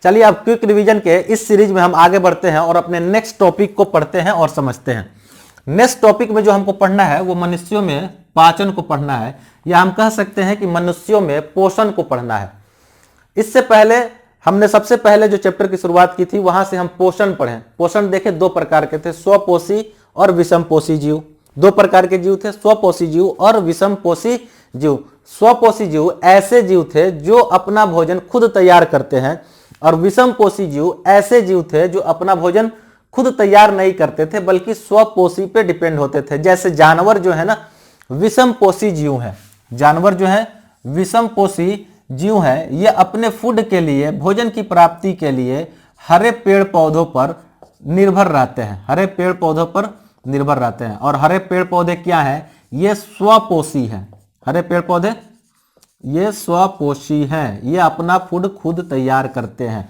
चलिए अब quick revision के इस सीरीज में हम आगे बढ़ते हैं और अपने नेक्स्ट टॉपिक को पढ़ते हैं और समझते हैं। नेक्स्ट टॉपिक में जो हमको पढ़ना है वो मनुष्यों में पाचन को पढ़ना है, या हम कह सकते हैं कि मनुष्यों में पोषण को पढ़ना है। इससे पहले हमने सबसे पहले जो चैप्टर की शुरुआत की थी वहां से हम पोषण पढ़े। पोषण देखे दो प्रकार के थे, स्वपोषी और विषमपोषी जीव। दो प्रकार के जीव थे, स्वपोषी जीव और विषमपोषी जीव। स्वपोषी जीव ऐसे जीव थे जो अपना भोजन खुद तैयार करते हैं, और विषमपोषी जीव ऐसे जीव थे जो अपना भोजन खुद तैयार नहीं करते थे बल्कि स्वपोषी पे डिपेंड होते थे। जैसे जानवर जो है ना विषमपोषी जीव है, जानवर जो है विषमपोषी जीव है, ये अपने फूड के लिए, भोजन की प्राप्ति के लिए हरे पेड़ पौधों पर निर्भर रहते हैं, हरे पेड़ पौधों पर निर्भर रहते हैं। और हरे पेड़ पौधे क्या है? ये स्वपोषी हैं। हरे पेड़ पौधे ये स्वपोषी हैं, ये अपना फूड खुद तैयार करते हैं।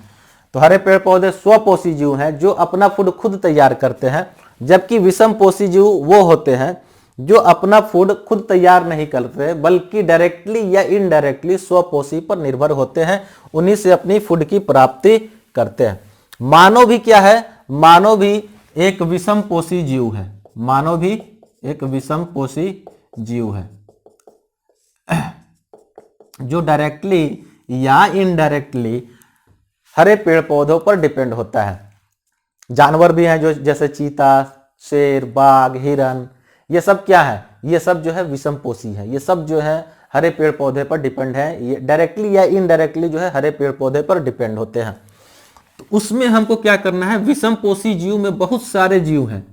तो हरे पेड़ पौधे स्वपोषी जीव हैं जो अपना फूड खुद तैयार करते हैं, जबकि विषमपोषी जीव वो होते हैं जो अपना फूड खुद तैयार नहीं करते बल्कि डायरेक्टली या इनडायरेक्टली स्वपोषी पर निर्भर होते हैं, उन्हीं से अपनी फूड की प्राप्ति करते हैं। मानव भी क्या है? मानव भी एक विषमपोषी जीव है। मानव भी एक विषमपोषी जीव है जो डायरेक्टली या इनडायरेक्टली हरे पेड़ पौधों पर डिपेंड होता है। जानवर भी हैं जो जैसे चीता, शेर, बाघ, हिरन, ये सब क्या है? ये सब जो है विषमपोषी है। ये सब जो है हरे पेड़ पौधे पर डिपेंड है, ये डायरेक्टली या इनडायरेक्टली जो है हरे पेड़ पौधे पर डिपेंड होते हैं। तो उसमें हमको क्या करना है? विषमपोषी जीव में बहुत सारे जीव हैं,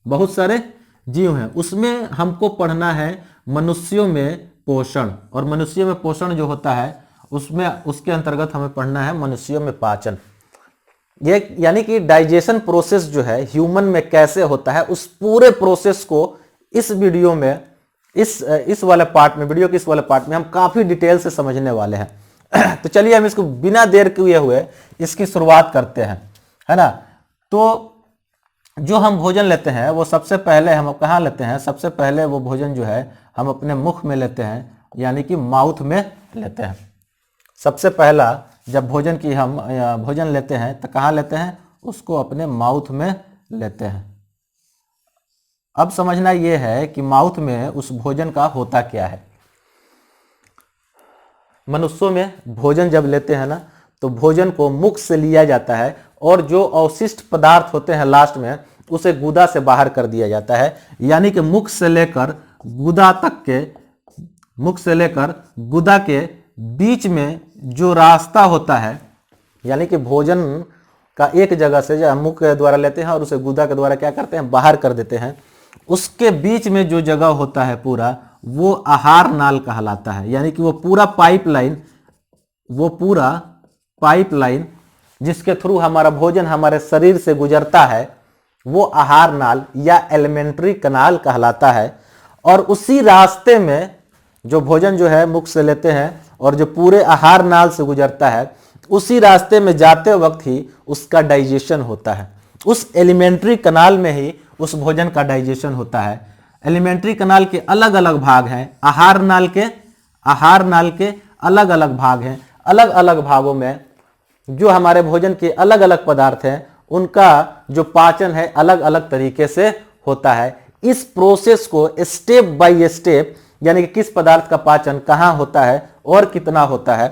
बहुत सारे जीव हैं, उसमें हमको पढ़ना है मनुष्यों में पोषण। और मनुष्य में पोषण जो होता है उसमें, उसके अंतर्गत हमें पढ़ना है मनुष्यों में पाचन। ये यानी कि डाइजेशन प्रोसेस जो है ह्यूमन में कैसे होता है, उस पूरे प्रोसेस को इस वीडियो में, इस वाले पार्ट में, वीडियो के इस वाले पार्ट में हम काफी डिटेल से समझने वाले हैं। तो चलिए हम इसको बिना देर किए हुए इसकी शुरुआत करते हैं, है ना। तो जो हम भोजन लेते हैं वो सबसे पहले हम कहाँ लेते हैं? सबसे पहले वो भोजन जो है हम अपने मुख में लेते हैं, यानी कि माउथ में लेते हैं। सबसे पहला जब भोजन की हम भोजन लेते हैं तो कहाँ लेते हैं? उसको अपने माउथ में लेते हैं। अब समझना ये है कि माउथ में उस भोजन का होता क्या है। मनुष्यों में भोजन जब लेते हैं ना तो भोजन को मुख से लिया जाता है और जो अवशिष्ट पदार्थ होते हैं लास्ट में उसे गुदा से बाहर कर दिया जाता है। यानी कि मुख से लेकर गुदा तक के, मुख से लेकर गुदा के बीच में जो रास्ता होता है, यानी कि भोजन का एक जगह से जो मुख के द्वारा लेते हैं और उसे गुदा के द्वारा क्या करते हैं? बाहर कर देते हैं। उसके बीच में जो जगह होता है पूरा, वो आहार नाल कहलाता है। यानी कि वो पूरा पाइपलाइन जिसके थ्रू हमारा भोजन हमारे शरीर से गुजरता है वो आहार नाल या एलिमेंट्री कनाल कहलाता है। और उसी रास्ते में जो भोजन जो है मुख से लेते हैं और जो पूरे आहार नाल से गुजरता है, उसी रास्ते में जाते वक्त ही उसका डाइजेशन होता है। उस एलिमेंट्री कनाल में ही उस भोजन का डाइजेशन होता है। एलिमेंट्री कनाल के अलग अलग भाग हैं, आहार नाल के अलग अलग भाग हैं। अलग अलग भागों में जो हमारे भोजन के अलग अलग पदार्थ हैं उनका जो पाचन है अलग अलग तरीके से होता है। इस प्रोसेस को स्टेप बाय स्टेप, यानी कि किस पदार्थ का पाचन कहाँ होता है और कितना होता है,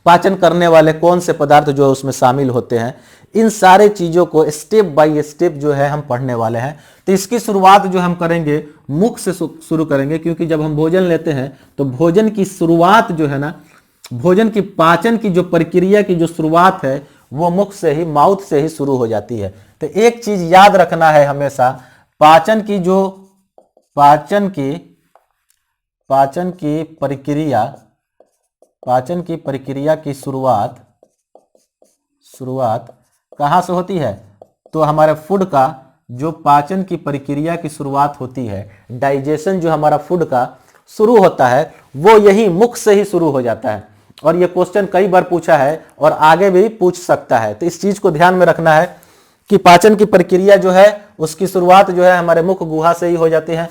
पाचन करने वाले कौन से पदार्थ जो उसमें शामिल होते हैं, इन सारे चीजों को स्टेप बाय स्टेप जो है हम पढ़ने वाले हैं। तो इसकी शुरुआत जो हम करेंगे मुख से शुरू करेंगे, क्योंकि जब हम भोजन लेते हैं तो भोजन की शुरुआत जो है ना, भोजन की पाचन की जो प्रक्रिया की जो शुरुआत है वो मुख से ही, माउथ से ही शुरू हो जाती है। तो एक चीज याद रखना है हमेशा, पाचन की प्रक्रिया की शुरुआत कहाँ से होती है? तो हमारे फूड का जो पाचन की प्रक्रिया की शुरुआत होती है, डाइजेशन जो हमारा फूड का शुरू होता है वो यही मुख से ही शुरू हो जाता है। और ये क्वेश्चन कई बार पूछा है और आगे भी पूछ सकता है। तो इस चीज को ध्यान में रखना है कि पाचन की प्रक्रिया जो है उसकी शुरुआत जो है हमारे मुख गुहा से ही हो जाती है।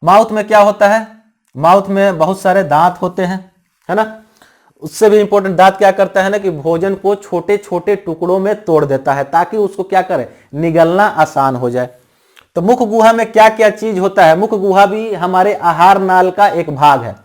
माउथ में क्या होता है? माउथ में बहुत सारे दांत होते हैं, है ना। उससे भी इंपॉर्टेंट दांत क्या करता है ना कि भोजन को छोटे छोटे टुकड़ों में तोड़ देता है ताकि उसको क्या करे, निगलना आसान हो जाए। तो मुख गुहा में क्या क्या चीज होता है? मुख गुहा भी हमारे आहार नाल का एक भाग है।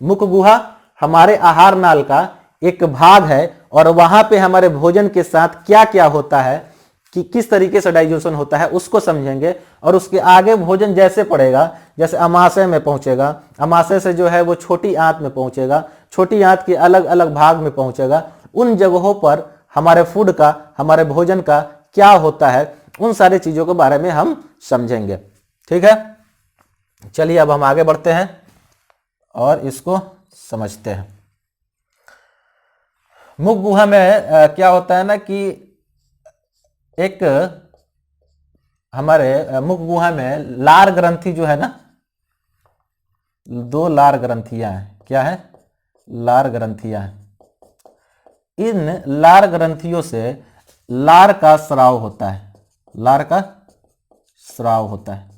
मुख गुहा हमारे आहार नाल का एक भाग है और वहां पे हमारे भोजन के साथ क्या क्या होता है, कि किस तरीके से डाइजेशन होता है उसको समझेंगे। और उसके आगे भोजन जैसे पड़ेगा, जैसे अमाशय में पहुंचेगा, अमाशय से जो है वो छोटी आंत में पहुंचेगा, छोटी आंत के अलग अलग भाग में पहुंचेगा, उन जगहों पर हमारे फूड का, हमारे भोजन का क्या होता है, उन सारी चीजों के बारे में हम समझेंगे। ठीक है, चलिए अब हम आगे बढ़ते हैं और इसको समझते हैं। मुख गुहा में क्या होता है ना कि एक हमारे मुख गुहा में लार ग्रंथि जो है ना, 2 लार ग्रंथियां हैं। क्या है? लार ग्रंथियां हैं। इन लार ग्रंथियों से लार का स्राव होता है, लार का स्राव होता है।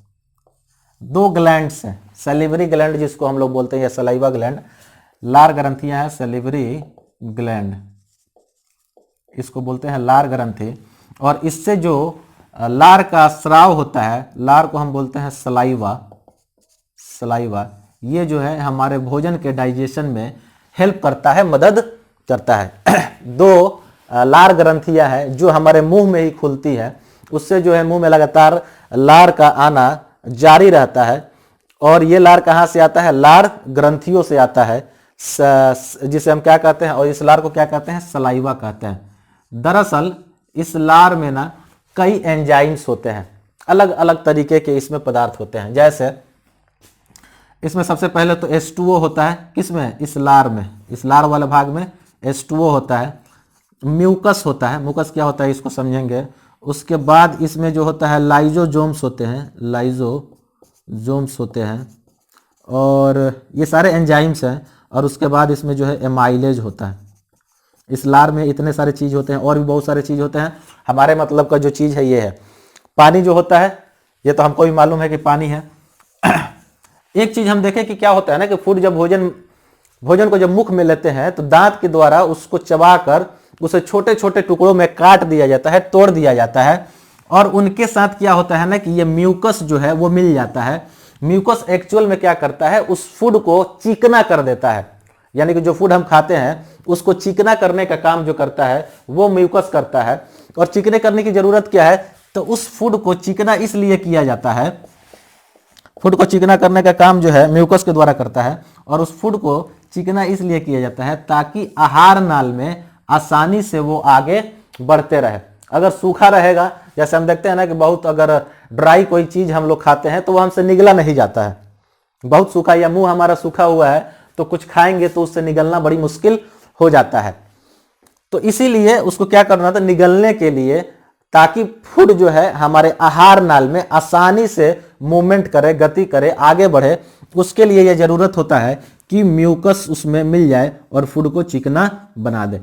2 ग्लैंड्स हैं, सैलिवरी ग्लैंड जिसको हम लोग बोलते हैं या सलाइवा ग्लैंड, लार ग्रंथियां हैं सैलिवरी ग्लैंड, इसको बोलते हैं लार ग्रंथि। और इससे जो लार का स्राव होता है, लार को हम बोलते हैं सलाइवा, सलाइवा, ये जो है हमारे भोजन के डाइजेशन में हेल्प करता है, मदद करता है। 2 लार ग्रंथियां हैं जो हमारे मुंह में ही खुलती है, उससे जो है मुंह में लगातार लार का आना जारी रहता है। और ये लार कहाँ से आता है? लार ग्रंथियों से आता है, जिसे हम क्या कहते हैं, और इस लार को क्या कहते हैं? सलाइवा कहते हैं। दरअसल इस लार में ना कई एंजाइम्स होते हैं, अलग अलग तरीके के इसमें पदार्थ होते हैं। जैसे इसमें सबसे पहले तो H2O होता है, किसमें? इस लार में, इस लार वाले भाग में H2O होता है। म्यूकस होता है, म्यूकस क्या होता है इसको समझेंगे। उसके बाद इसमें जो होता है लाइजोजोम्स होते हैं, लाइजोजोम्स होते हैं, और ये सारे एंजाइम्स हैं। और उसके बाद इसमें जो है एमाइलेज होता है। इस लार में इतने सारे चीज होते हैं, और भी बहुत सारे चीज होते हैं। हमारे मतलब का जो चीज है ये है पानी जो होता है, ये तो हमको भी मालूम है कि पानी है। एक चीज हम देखें कि क्या होता है ना कि फूड जब भोजन को जब मुख में लेते हैं तो दांत के द्वारा उसको चबाकर उसे छोटे छोटे टुकड़ों में काट दिया जाता है, तोड़ दिया जाता है। और उनके साथ क्या होता है ना कि ये म्यूकस जो है वो मिल जाता है। म्यूकस एक्चुअल में क्या करता है? उस फूड को चिकना कर देता है, यानी कि जो फूड हम खाते हैं उसको चिकना करने का काम जो करता है वो म्यूकस करता है। और चिकने करने की जरूरत क्या है? तो उस फूड को चिकना इसलिए किया जाता है, फूड को चिकना करने का काम जो है म्यूकस के द्वारा करता है। और उस फूड को चिकना इसलिए किया जाता है ताकि आहार नाल में आसानी से वो आगे बढ़ते रहे। अगर सूखा रहेगा, जैसे हम देखते हैं ना कि बहुत अगर ड्राई कोई चीज हम लोग खाते हैं तो वो हमसे निगला नहीं जाता है। बहुत सूखा, या मुंह हमारा सूखा हुआ है तो कुछ खाएंगे तो उससे निगलना बड़ी मुश्किल हो जाता है। तो इसीलिए उसको क्या करना था? निगलने के लिए, ताकि फूड जो है हमारे आहार नाल में आसानी से मूवमेंट करे, गति करे, आगे बढ़े, उसके लिए यह जरूरत होता है कि म्यूकस उसमें मिल जाए और फूड को चिकना बना दे।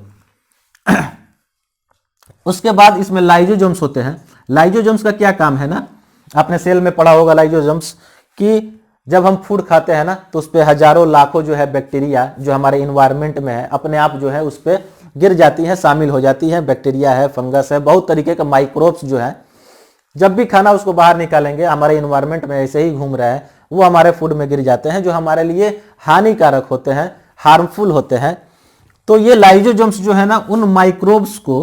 उसके बाद इसमें लाइजोजोम्स होते हैं। लाइजोजोम्स का क्या काम है ना, आपने सेल में पढ़ा होगा लाइजोजोम्स, कि जब हम फूड खाते हैं ना तो उस पर हजारों लाखों जो है बैक्टीरिया जो हमारे इन्वायरमेंट में है अपने आप जो है उस पर गिर जाती हैं, शामिल हो जाती हैं। बैक्टीरिया है, फंगस है, बहुत तरीके का माइक्रोब्स जो है, जब भी खाना उसको बाहर निकालेंगे हमारे इन्वायरमेंट में ऐसे ही घूम रहे हैं, वो हमारे फूड में गिर जाते हैं, जो हमारे लिए हानिकारक होते हैं, हार्मफुल होते हैं। तो ये लाइजोजोम्स जो है ना उन माइक्रोब्स को,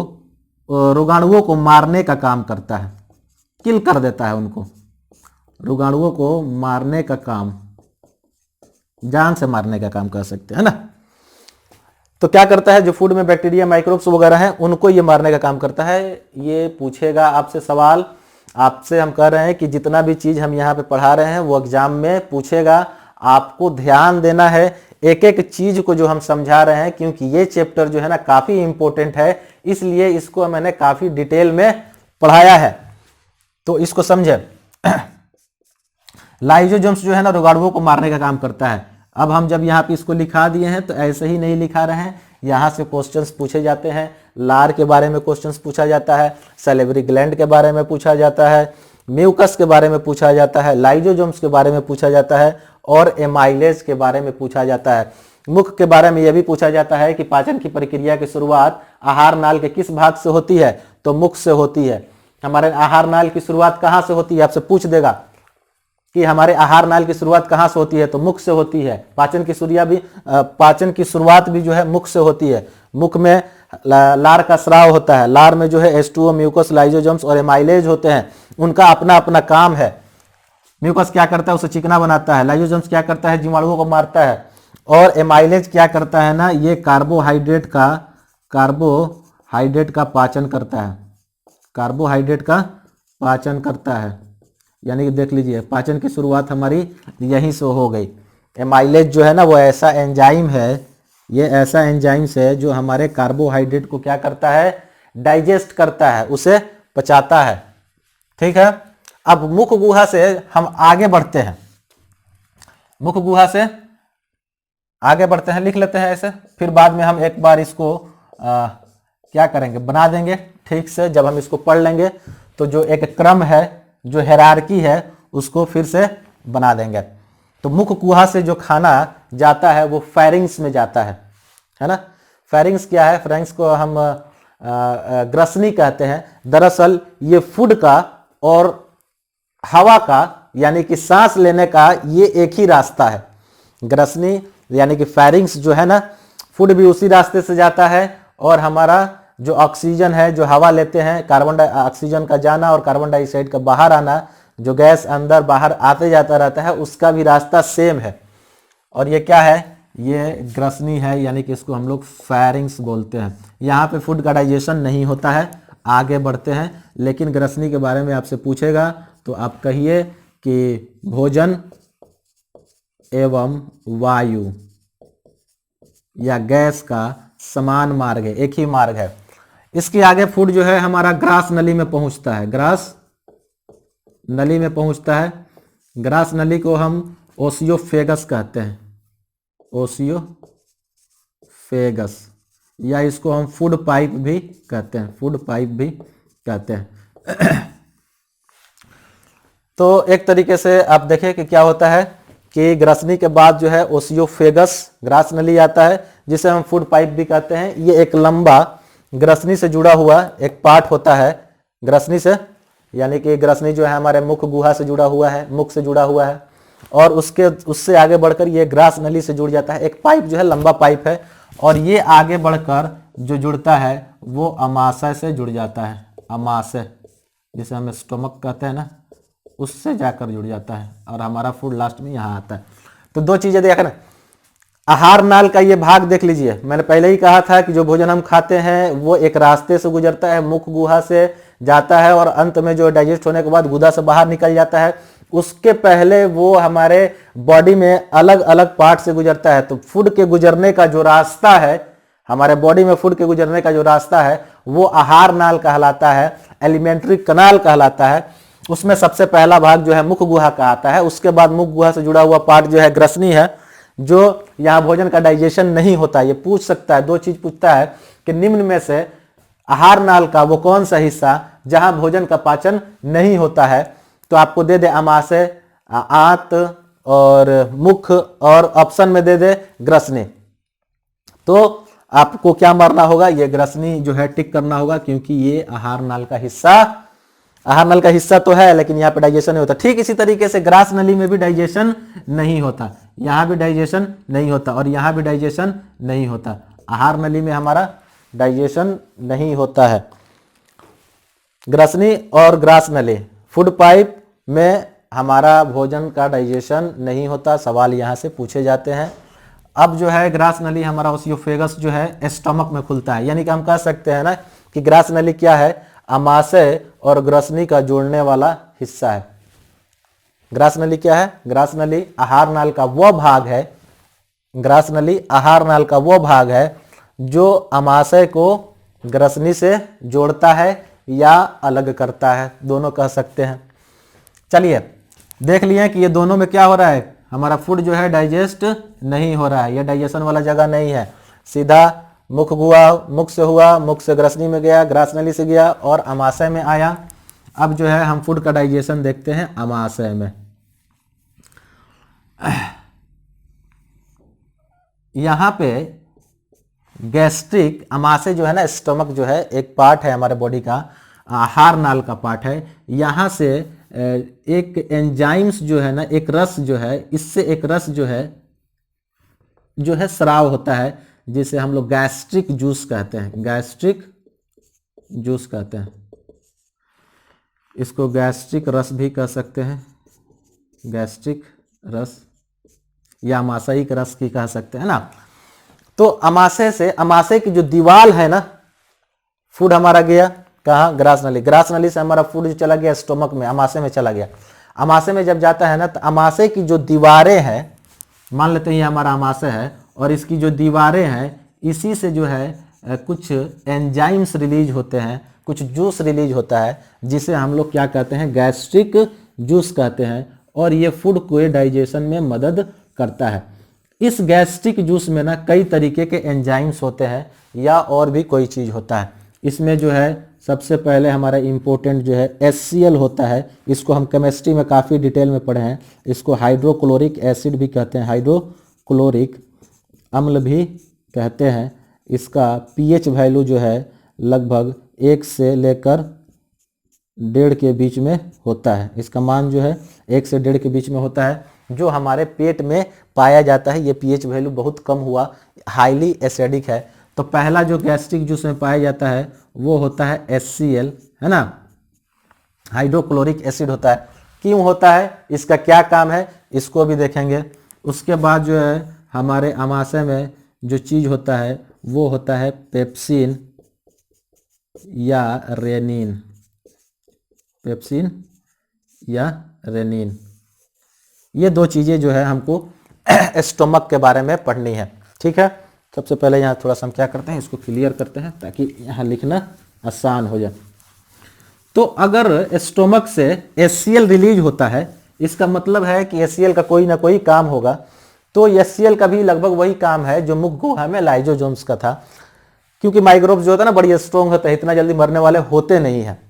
रोगाणुओं को मारने का काम करता है, किल कर देता है उनको। रोगाणुओं को मारने का काम, जान से मारने का काम कर सकते हैं ना। तो क्या करता है? जो फूड में बैक्टीरिया, माइक्रोब्स वगैरह हैं उनको ये मारने का काम करता है। ये पूछेगा आपसे सवाल, आपसे हम कह रहे हैं कि जितना भी चीज हम यहाँ पे पढ़ा रहे हैं वो एग्जाम में पूछेगा, आपको ध्यान देना है एक एक चीज को जो हम समझा रहे हैं, क्योंकि ये चैप्टर जो है ना काफी इंपॉर्टेंट है, इसलिए इसको मैंने काफी डिटेल में पढ़ाया है, तो इसको समझे। लाइजोजोम्स जो है ना रोगाणुओं को मारने का काम करता है। अब हम जब यहाँ पे इसको लिखा दिए हैं तो ऐसे ही नहीं लिखा रहे हैं, यहाँ से क्वेश्चंस पूछे जाते हैं। लार के बारे में क्वेश्चंस पूछा जाता है, सैलिवरी ग्लैंड के बारे में पूछा जाता है, म्यूकस के बारे में पूछा जाता है, लाइजोजोम्स के बारे में पूछा जाता है, और एमाइलेज के बारे में पूछा जाता है। मुख के बारे में यह भी पूछा जाता है कि पाचन की प्रक्रिया की शुरुआत आहार नाल के किस भाग से होती है, तो मुख से होती है। हमारे आहार नाल की शुरुआत कहां से होती है, आपसे पूछ देगा कि हमारे आहार नाल की शुरुआत कहां से होती है, तो मुख से होती है। पाचन की शुरुआत भी जो है मुख से होती है। मुख में लार का स्राव होता है। लार में जो है H2O, म्यूकस, लाइजोजम्स और एमाइलेज होते हैं। उनका अपना अपना काम है। म्यूकस क्या करता है, उसे चिकना बनाता है। लाइजोजम्स क्या करता है, जीवाणुओं को मारता है। और एमाइलेज क्या करता है ना, ये कार्बोहाइड्रेट का पाचन करता है। कार्बोहाइड्रेट का पाचन करता है, यानी कि देख लीजिए पाचन की शुरुआत हमारी यहीं से हो गई। एमाइलेज जो है ना, वो ऐसा एंजाइम है, ये ऐसा एंजाइम है जो हमारे कार्बोहाइड्रेट को क्या करता है, डाइजेस्ट करता है, उसे पचाता है। ठीक है, अब मुख गुहा से हम आगे बढ़ते हैं। मुख गुहा से आगे बढ़ते हैं, लिख लेते हैं ऐसे, फिर बाद में हम एक बार इसको क्या करेंगे, बना देंगे ठीक से। जब हम इसको पढ़ लेंगे तो जो एक क्रम है, जो हायरार्की है, उसको फिर से बना देंगे। तो मुख गुहा से जो खाना जाता है वो फेरिंग्स में जाता है ना। फेरिंग्स क्या है, फेरिंग्स को हम ग्रसनी कहते हैं। दरअसल ये फूड का और हवा का, यानी कि सांस लेने का, ये एक ही रास्ता है। ग्रसनी यानी कि फेरिंग्स जो है ना, फूड भी उसी रास्ते से जाता है, और हमारा जो ऑक्सीजन है, जो हवा लेते हैं, ऑक्सीजन का जाना और कार्बन डाइऑक्साइड का बाहर आना, जो गैस अंदर बाहर आते जाता रहता है, उसका भी रास्ता सेम है। और ये क्या है, ये ग्रसनी है, यानी कि इसको हम लोग फेरिंग्स बोलते हैं। यहाँ पे फूड का डाइजेशन नहीं होता है। आगे बढ़ते हैं, लेकिन ग्रसनी के बारे में आपसे पूछेगा तो आप कहिए कि भोजन एवं वायु या गैस का समान मार्ग है, एक ही मार्ग है। इसके आगे फूड जो है हमारा ग्रास नली में पहुंचता है। ग्रास नली में पहुंचता है। ग्रास नली को हम ओसियोफेगस कहते हैं। ओसियोफेगस, या इसको हम फूड पाइप भी कहते हैं। फूड पाइप भी कहते हैं। तो एक तरीके से आप देखें कि क्या होता है कि ग्रसनी के बाद जो है ओसियोफेगस, ग्रास नली आता है, जिसे हम फूड पाइप भी कहते हैं। ये एक लंबा ग्रसनी से जुड़ा हुआ एक पार्ट होता है। ग्रसनी से, यानी कि ग्रसनी जो है हमारे मुख गुहा से जुड़ा हुआ है, मुख से जुड़ा हुआ है, और उससे आगे बढ़कर ये ग्रास नली से जुड़ जाता है। एक पाइप जो है लंबा पाइप है, और ये आगे बढ़कर जो जुड़ता है वो अमाशय से जुड़ जाता है। अमाशय, जिसे हम स्टोमक कहते हैं ना, उससे जाकर जुड़ जाता है, और हमारा फूड लास्ट में यहाँ आता है। तो दो चीजें देखा ना, आहार नाल का ये भाग देख लीजिए। मैंने पहले ही कहा था कि जो भोजन हम खाते हैं वो एक रास्ते से गुजरता है, मुख गुहा से जाता है, और अंत में जो डाइजेस्ट होने के बाद गुदा से बाहर निकल जाता है। उसके पहले वो हमारे बॉडी में अलग अलग पार्ट से गुजरता है। तो फूड के गुजरने का जो रास्ता है, हमारे बॉडी में फूड के गुजरने का जो रास्ता है, वो आहार नाल कहलाता है, एलिमेंट्री कनाल कहलाता है। उसमें सबसे पहला भाग जो है मुख गुहा का आता है। उसके बाद मुख गुहा से जुड़ा हुआ पार्ट जो है ग्रसनी है, जो यहाँ भोजन का डाइजेशन नहीं होता। ये पूछ सकता है, दो चीज पूछता है कि निम्न में से आहार नाल का वो कौन सा हिस्सा जहां भोजन का पाचन नहीं होता है, तो आपको दे दे अमाशय, आंत और मुख, और ऑप्शन में दे दे ग्रसनी। तो आपको क्या मारना होगा, ये ग्रसनी जो है टिक करना होगा, क्योंकि ये आहार नाल का हिस्सा तो है, लेकिन यहाँ पे डाइजेशन नहीं होता। ठीक इसी तरीके से ग्रास नली में भी डाइजेशन नहीं होता, यहाँ भी डाइजेशन नहीं होता, और यहाँ भी डाइजेशन नहीं होता। आहार नली में हमारा डाइजेशन नहीं होता है। ग्रसनी और ग्रास नली, फूड पाइप में हमारा भोजन का डाइजेशन नहीं होता। सवाल यहाँ से पूछे जाते हैं। अब जो है ग्रास नली हमारा ओसियोफेगस जो है स्टमक में खुलता है, यानी कि हम कह सकते हैं ना कि ग्रास नली क्या है, अमाशय और ग्रसनी का जोड़ने वाला हिस्सा है। ग्रास नली क्या है, ग्रास नली आहार नाल का वो भाग है, ग्रास नली आहार नाल का वो भाग है जो अमाशय को ग्रसनी से जोड़ता है या अलग करता है, दोनों कह सकते हैं। चलिए देख लिए कि ये दोनों में क्या हो रहा है, हमारा फूड जो है डाइजेस्ट नहीं हो रहा है, ये डाइजेशन वाला जगह नहीं है। सीधा मुख हुआ, मुख से हुआ, मुख से ग्रसनी में गया, ग्रास नली से गया और अमाशय में आया। अब जो है हम फूड का डाइजेशन देखते हैं अमाशय में। यहाँ पे गैस्ट्रिक अमाशय जो है ना, स्टमक जो है एक पार्ट है हमारे बॉडी का, आहार नाल का पार्ट है। यहाँ से एक एंजाइम्स जो है ना, एक रस जो है, इससे एक रस जो है स्राव होता है, जिसे हम लोग गैस्ट्रिक जूस कहते हैं, गैस्ट्रिक जूस कहते हैं। इसको गैस्ट्रिक रस भी कह सकते हैं, गैस्ट्रिक रस, या अमाशयिक रस की कह सकते हैं ना। तो अमाशय से, अमाशय की जो दीवार है ना, फूड हमारा गया कहाँ, ग्रास नली, ग्रास नली से हमारा फूड चला गया स्टोमक में, अमाशय में चला गया। अमाशय में जब जाता है ना, तो अमाशय की जो दीवारें हैं, मान लेते हैं ये हमारा अमाशय है, और इसकी जो दीवारें हैं, इसी से जो है कुछ एंजाइम्स रिलीज होते हैं, कुछ जूस रिलीज होता है, जिसे हम लोग क्या कहते हैं, गैस्ट्रिक जूस कहते हैं, और ये फूड को डाइजेशन में मदद करता है। इस गैस्ट्रिक जूस में ना कई तरीके के एंजाइम्स होते हैं, या और भी कोई चीज़ होता है। इसमें जो है सबसे पहले हमारा इम्पोर्टेंट जो है HCl होता है। इसको हम केमिस्ट्री में काफ़ी डिटेल में पढ़े हैं। इसको हाइड्रोक्लोरिक एसिड भी कहते हैं, हाइड्रोक्लोरिक अम्ल भी कहते हैं। इसका pH वैल्यू जो है लगभग 1 से लेकर 1.5 के बीच में होता है। इसका मान जो है 1 से 1.5 के बीच में होता है, जो हमारे पेट में पाया जाता है। ये pH वैल्यू बहुत कम हुआ, हाईली एसिडिक है। तो पहला जो गैस्ट्रिक जूस में पाया जाता है वो होता है HCl, है ना, हाइड्रोक्लोरिक एसिड होता है। क्यों होता है, इसका क्या काम है, इसको भी देखेंगे। उसके बाद जो है हमारे अमाशय में जो चीज़ होता है वो होता है पेप्सिन या रेनिन, पेप्सिन या रेनिन। ये दो चीज़ें जो है हमको स्टोमक के बारे में पढ़नी है, ठीक है। सबसे पहले यहाँ थोड़ा सा हम क्या करते हैं, इसको क्लियर करते हैं ताकि यहाँ लिखना आसान हो जाए। तो अगर स्टोमक से HCl रिलीज होता है, इसका मतलब है कि HCl का कोई ना कोई काम होगा। तो HCl का भी लगभग वही काम है जो मुख गुहा में लाइजोजोम्स का था, क्योंकि माइक्रोब्स जो होता है ना बड़ी स्ट्रॉन्ग होता है, इतना जल्दी मरने वाले होते नहीं हैं।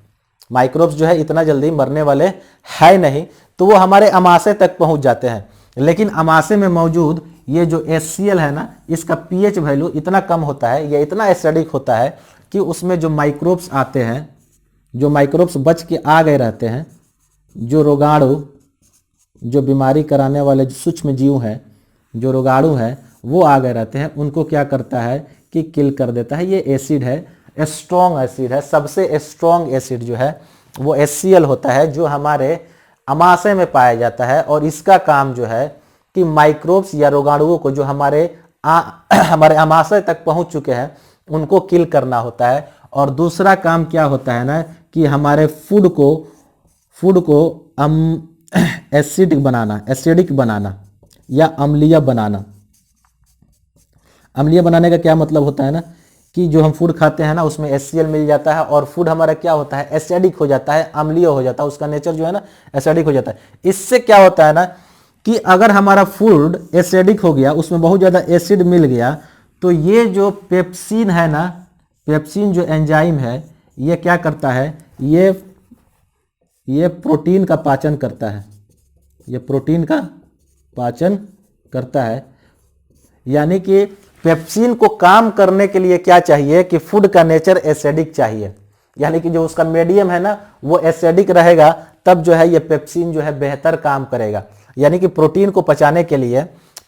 माइक्रोब्स जो है इतना जल्दी मरने वाले है नहीं, तो वो हमारे अमाशय तक पहुंच जाते हैं। लेकिन अमाशय में मौजूद ये जो HCl है ना, इसका pH वैल्यू इतना कम होता है, या इतना एसिडिक होता है कि उसमें जो माइक्रोब्स आते हैं, जो माइक्रोब्स बच के आ गए रहते हैं, जो रोगाणु, जो बीमारी कराने वाले जो सूक्ष्म जीव हैं, जो रोगाणु हैं, वो आ गए रहते हैं, उनको क्या करता है कि किल कर देता है। ये एसिड है, स्ट्रॉन्ग एसिड है। सबसे स्ट्रॉन्ग एसिड जो है वो HCl होता है, जो हमारे अमाशय में पाया जाता है। और इसका काम जो है कि माइक्रोब्स या रोगाणुओं को जो हमारे अमाशय तक पहुंच चुके हैं उनको किल करना होता है। और दूसरा काम क्या होता है ना, कि हमारे फूड को एसिडिक बनाना या अम्लीय बनाना। अम्लीय बनाने का क्या मतलब होता है ना, कि जो हम फूड खाते हैं ना उसमें HCl मिल जाता है, और फूड हमारा क्या होता है, एसिडिक हो जाता है, अम्लीय हो जाता है, उसका नेचर जो है ना एसिडिक हो जाता है। इससे क्या होता है ना, कि अगर हमारा फूड एसिडिक हो गया, उसमें बहुत ज़्यादा एसिड मिल गया, तो ये जो पेप्सिन है ना, पेप्सिन जो एंजाइम है, ये क्या करता है, ये प्रोटीन का पाचन करता है, ये प्रोटीन का पाचन करता है। यानी कि पेप्सिन को काम करने के लिए क्या चाहिए, कि फूड का नेचर एसिडिक चाहिए। यानी कि जो उसका मीडियम है ना वो एसिडिक रहेगा, तब जो है ये पेप्सिन जो है बेहतर काम करेगा। यानी कि प्रोटीन को पचाने के लिए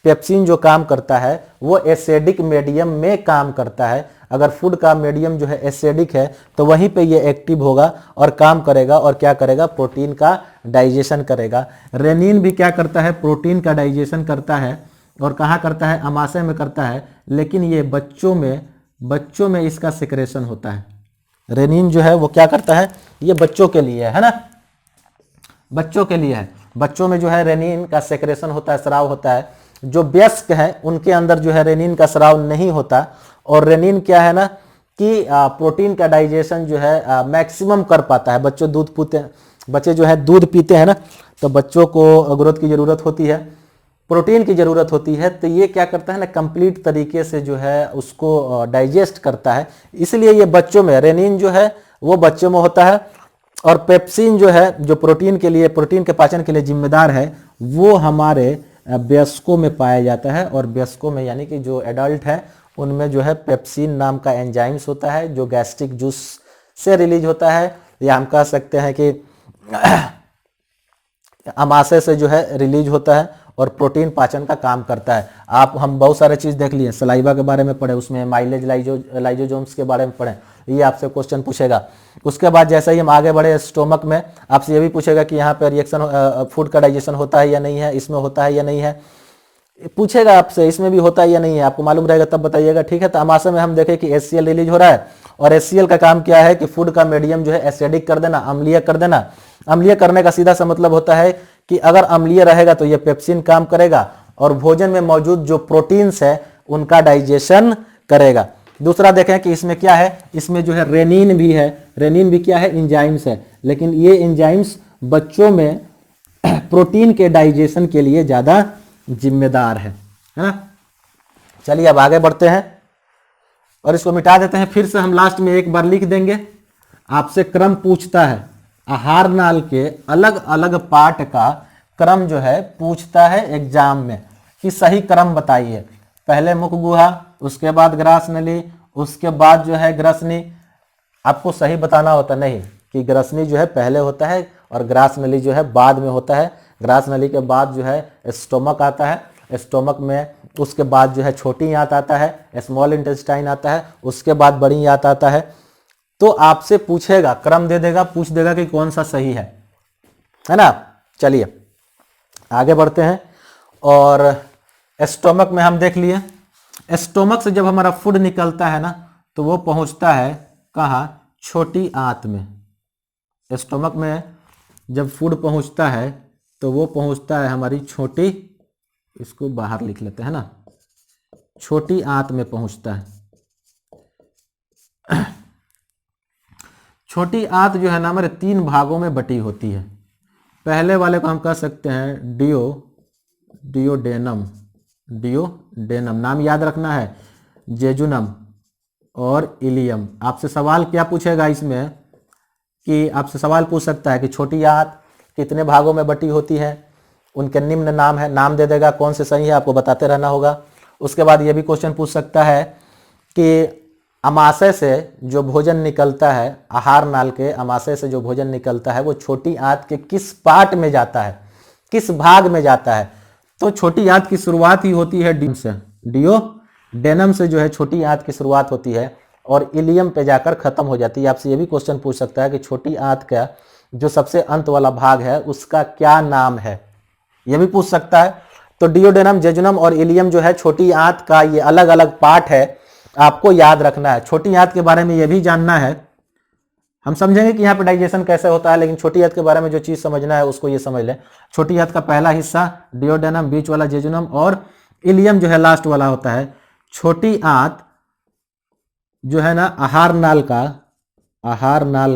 पेप्सिन जो काम करता है वो एसिडिक मीडियम में काम करता है। अगर फूड का मीडियम जो है एसिडिक है तो वहीं पे ये एक्टिव होगा और काम करेगा, और क्या करेगा, प्रोटीन का डाइजेशन करेगा। रेनिन भी क्या करता है, प्रोटीन का डाइजेशन करता है। और कहाँ करता है, अमाशय में करता है। लेकिन ये बच्चों में इसका सिक्रेशन होता है। रेनिन जो है वो क्या करता है, ये बच्चों के लिए है ना, बच्चों के लिए है। बच्चों में जो है रेनिन का सेक्रेशन होता है, स्राव होता है। जो वयस्क हैं उनके अंदर जो है रेनिन का स्राव नहीं होता। और रेनिन क्या है ना, कि प्रोटीन का डाइजेशन जो है मैक्सिमम कर पाता है। बच्चे जो है दूध पीते हैं ना, तो बच्चों को ग्रोथ की ज़रूरत होती है, प्रोटीन की ज़रूरत होती है। तो ये क्या करता है ना, कंप्लीट तरीके से जो है उसको डाइजेस्ट करता है। इसलिए ये बच्चों में रेनिन जो है वो बच्चों में होता है। और पेप्सिन जो है, जो प्रोटीन के पाचन के लिए जिम्मेदार है, वो हमारे वयस्कों में पाया जाता है। और वयस्कों में यानी कि जो एडल्ट है उनमें जो है पेप्सिन नाम का एंजाइम्स होता है जो गैस्ट्रिक जूस से रिलीज होता है, या हम कह सकते हैं कि अमाशय से जो है रिलीज होता है और प्रोटीन पाचन का काम करता है। हम बहुत सारे चीज़ देख लिए, सलाइवा के बारे में पढ़े, उसमें माइलेज लाइजोजोम्स के बारे में पढ़े, ये आपसे क्वेश्चन पूछेगा। उसके बाद जैसे ही हम आगे बढ़े स्टोमक में, आपसे ये भी पूछेगा कि यहाँ पर रिएक्शन फूड का डाइजेशन होता है या नहीं है, इसमें होता है या नहीं है, पूछेगा आपसे इसमें भी होता है या नहीं है, आपको मालूम रहेगा तब बताइएगा, ठीक है। तो अमाशय में हम देखें कि HCl रिलीज हो रहा है, और HCl का काम क्या है कि फूड का मीडियम जो है एसिडिक कर देना, अम्लीय कर देना। अम्लीय करने का सीधा सा मतलब होता है कि अगर अम्लीय रहेगा तो ये पेप्सिन काम करेगा और भोजन में मौजूद जो प्रोटीन्स है उनका डाइजेशन करेगा। दूसरा देखें कि इसमें क्या है, इसमें जो है रेनिन भी है। रेनिन भी क्या है, एंजाइम्स है, लेकिन ये एंजाइम्स बच्चों में प्रोटीन के डाइजेशन के लिए ज्यादा जिम्मेदार है ना। चलिए अब आगे बढ़ते हैं और इसको मिटा देते हैं। फिर से हम लास्ट में एक बार लिख देंगे। आपसे क्रम पूछता है, आहार नाल के अलग अलग पार्ट का क्रम जो है पूछता है एग्जाम में कि सही क्रम बताइए। पहले मुख गुहा, उसके बाद ग्रास नली, उसके बाद जो है ग्रसनी। आपको सही बताना होता नहीं कि ग्रसनी जो है पहले होता है और ग्रास नली जो है बाद में होता है। ग्रास नली के बाद जो है स्टोमक आता है, स्टोमक में उसके बाद जो है छोटी आंत आता है, स्मॉल इंटेस्टाइन आता है, उसके बाद बड़ी आंत आता है। तो आपसे पूछेगा, क्रम दे देगा, पूछ देगा कि कौन सा सही है ना। चलिए आगे बढ़ते हैं। और स्टोमक में हम देख लिए, स्टोमक से जब हमारा फूड निकलता है ना तो वो पहुंचता है कहाँ, छोटी आंत में। स्टोमक में जब फूड पहुंचता है तो वो पहुंचता है हमारी छोटी, इसको बाहर लिख लेते हैं ना, छोटी आंत में पहुंचता है। छोटी आंत जो है ना हमारे 3 भागों में बटी होती है। पहले वाले को हम कह सकते हैं डियोडेनम। डियोडेनम नाम याद रखना है, जेजुनम और इलियम। आपसे सवाल क्या पूछेगा इसमें कि आपसे सवाल पूछ सकता है कि छोटी आंत कितने भागों में बटी होती है, उनके निम्न नाम है, नाम दे देगा, कौन से सही है आपको बताते रहना होगा। उसके बाद ये भी क्वेश्चन पूछ सकता है कि अमाशय से जो भोजन निकलता है, आहार नाल के अमाशय से जो भोजन निकलता है वो छोटी आंत के किस पार्ट में जाता है, किस भाग में जाता है। तो छोटी आंत की शुरुआत ही होती है डियोडेनम से जो है छोटी आंत की शुरुआत होती है और इलियम पे जाकर खत्म हो जाती है। आपसे ये भी क्वेश्चन पूछ सकता है कि छोटी आंत का जो सबसे अंत वाला भाग है उसका क्या नाम है, यह भी पूछ सकता है। तो डियोडेनम, जेजुनम और इलियम जो है छोटी आंत का ये अलग अलग पार्ट है, आपको याद रखना है। छोटी आंत के बारे में यह भी जानना है, हम समझेंगे कि यहाँ पे डाइजेशन कैसे होता है, लेकिन छोटी आंत के बारे में जो चीज समझना है उसको ये समझ लें। छोटी आंत का पहला हिस्सा डियोडेनम, बीच वाला जेजुनम और इलियम जो है लास्ट वाला होता है। छोटी आंत जो है ना आहार नाल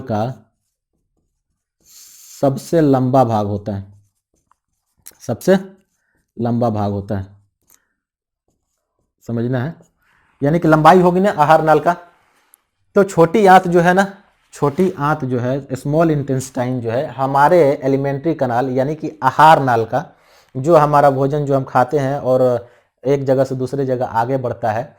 का सबसे लंबा भाग होता है, सबसे लंबा भाग होता है, समझना है, यानी कि लंबाई होगी ना आहार नाल का। तो छोटी आंत जो है ना, छोटी आंत जो है स्मॉल इंटेस्टाइन जो है हमारे एलिमेंट्री कनाल यानी कि आहार नाल का, जो हमारा भोजन जो हम खाते हैं और एक जगह से दूसरे जगह आगे बढ़ता है,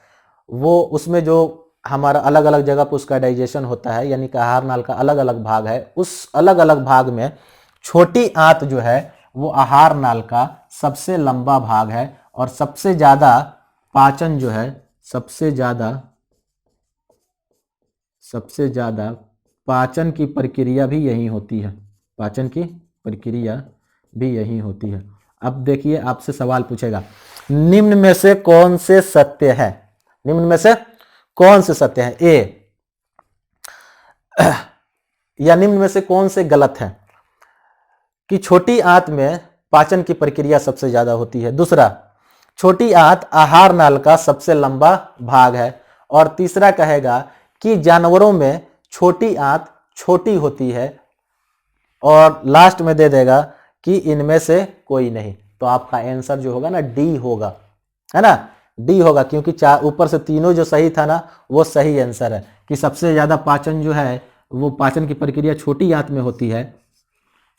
वो उसमें जो हमारा अलग अलग जगह पर उसका डाइजेशन होता है, यानी कि आहार नाल का अलग अलग भाग है। उस अलग अलग भाग में छोटी आंत जो है वो आहार नाल का सबसे लंबा भाग है और सबसे ज्यादा पाचन जो है, सबसे ज्यादा पाचन की प्रक्रिया भी यही होती है, पाचन की प्रक्रिया भी यही होती है। अब देखिए आपसे सवाल पूछेगा, निम्न में से कौन से सत्य है, निम्न में से कौन से सत्य है, ए या निम्न में से कौन से गलत है कि छोटी आंत में पाचन की प्रक्रिया सबसे ज्यादा होती है। दूसरा, छोटी आंत आहार नाल का सबसे लंबा भाग है। और तीसरा कहेगा कि जानवरों में छोटी आंत छोटी होती है। और लास्ट में दे देगा कि इनमें से कोई नहीं। तो आपका आंसर जो होगा ना डी होगा, है ना, डी होगा, क्योंकि ऊपर से तीनों जो सही था ना वो सही आंसर है कि सबसे ज्यादा पाचन जो है वो पाचन की प्रक्रिया छोटी आंत में होती है।